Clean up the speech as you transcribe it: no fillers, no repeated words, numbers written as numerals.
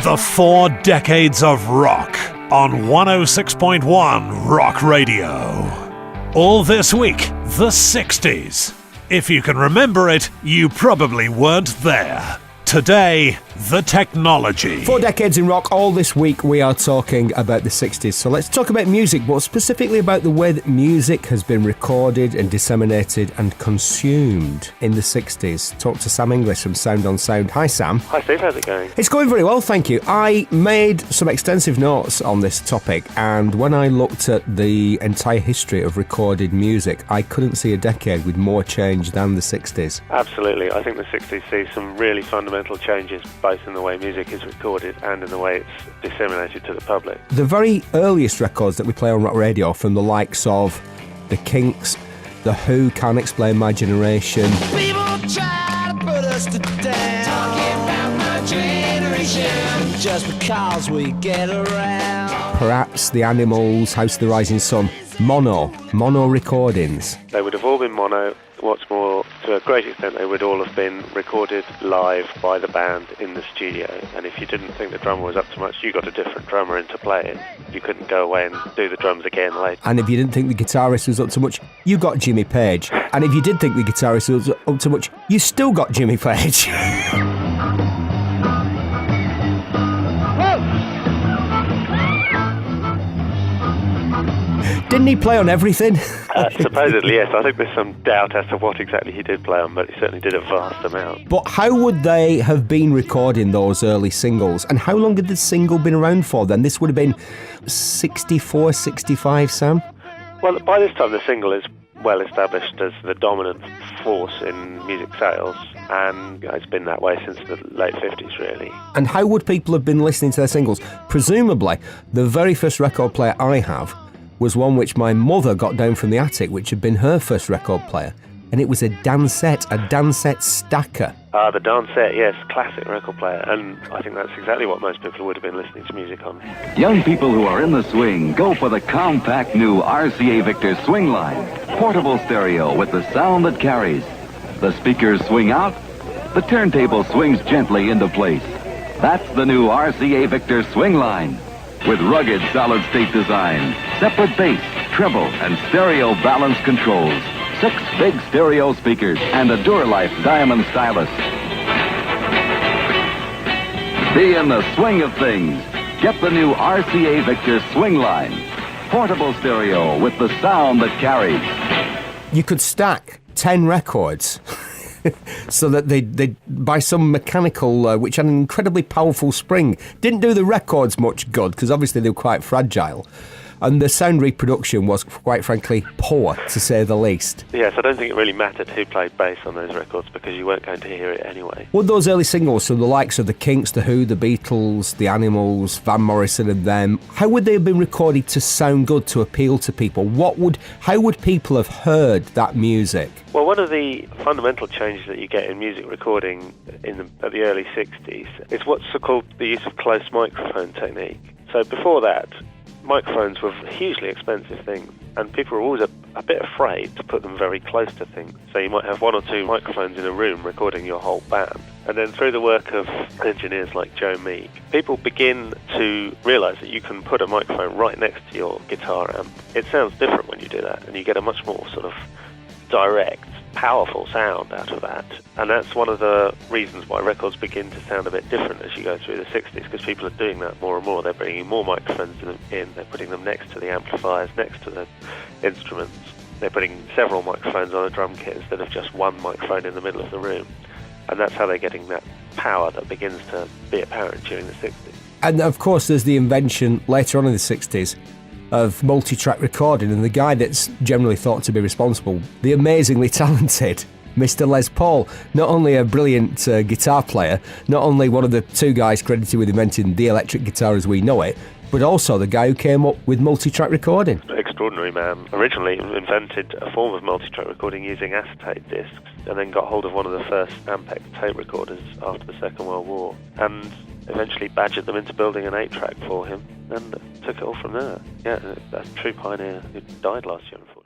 The 4 decades of rock on 106.1 Rock Radio. All this week, the 60s. If you can remember it, you probably weren't there. Today, the technology. 4 decades in rock. All this week we are talking about the 60s. So let's talk about music, but specifically about the way that music has been recorded and disseminated and consumed in the 60s. Talk to Sam English from Sound on Sound. Hi, Sam. Hi, Steve. How's it going? It's going very well, thank you. I made some extensive notes on this topic, and when I looked at the entire history of recorded music, I couldn't see a decade with more change than the 60s. Absolutely. I think the 60s see some really fundamental changes, both in the way music is recorded and in the way it's disseminated to the public. The very earliest records that we play on Rock Radio, from the likes of The Kinks, The Who, Can't Explain My Generation. People try to put us to down, talking about my generation, just because we get around. Perhaps The Animals, House of the Rising Sun. Mono recordings. They would have all been mono. What's more, to a great extent, they would all have been recorded live by the band in the studio. And if you didn't think the drummer was up to much, you got a different drummer in to play it. You couldn't go away and do the drums again later. And if you didn't think the guitarist was up to much, you got Jimmy Page. And if you did think the guitarist was up to much, you still got Jimmy Page. Didn't he play on everything? Supposedly, yes. I think there's some doubt as to what exactly he did play on, but he certainly did a vast amount. But how would they have been recording those early singles? And how long had the single been around for then? This would have been 64, 65, Sam? Well, by this time, the single is well established as the dominant force in music sales, and it's been that way since the late 50s, really. And how would people have been listening to their singles? Presumably, the very first record player I have was one which my mother got down from the attic, which had been her first record player, and it was a Dansette stacker. The Dansette, yes, classic record player, and I think that's exactly what most people would have been listening to music on. Young people who are in the swing, go for the compact new RCA Victor Swing Line. Portable stereo with the sound that carries. The speakers swing out, the turntable swings gently into place. That's the new RCA Victor Swing Line. With rugged solid-state design, separate bass, treble, and stereo balance controls. 6 big stereo speakers and a Duralife diamond stylus. Be in the swing of things. Get the new RCA Victor Swing Line. Portable stereo with the sound that carries. You could stack 10 records so that they by some mechanical, which had an incredibly powerful spring. Didn't do the records much good, because obviously they were quite fragile. And the sound reproduction was, quite frankly, poor, to say the least. Yes, I don't think it really mattered who played bass on those records, because you weren't going to hear it anyway. Would those early singles, so the likes of the Kinks, the Who, the Beatles, the Animals, Van Morrison and them, how would they have been recorded to sound good, to appeal to people? How would people have heard that music? Well, one of the fundamental changes that you get in music recording at the early 60s is what's called the use of close microphone technique. So before that, microphones were hugely expensive things, and people were always a bit afraid to put them very close to things. So you might have 1 or 2 microphones in a room recording your whole band. And then through the work of engineers like Joe Meek, people begin to realise that you can put a microphone right next to your guitar amp. It sounds different when you do that, and you get a much more sort of direct, powerful sound out of that. And that's one of the reasons why records begin to sound a bit different as you go through the 60s, because people are doing that more and more. They're bringing more microphones in, they're putting them next to the amplifiers, next to the instruments. They're putting several microphones on a drum kit instead of just one microphone in the middle of the room. And that's how they're getting that power that begins to be apparent during the 60s. And of course there's the invention later on in the 60s of multi-track recording, and the guy that's generally thought to be responsible, the amazingly talented Mr. Les Paul, not only a brilliant guitar player, not only one of the 2 guys credited with inventing the electric guitar as we know it, but also the guy who came up with multi-track recording. Extraordinary man. Originally invented a form of multi-track recording using acetate discs, and then got hold of one of the first Ampex tape recorders after the Second World War, and eventually badgered them into building an 8-track for him, and took it all from there. Yeah, a true pioneer who died last year, unfortunately.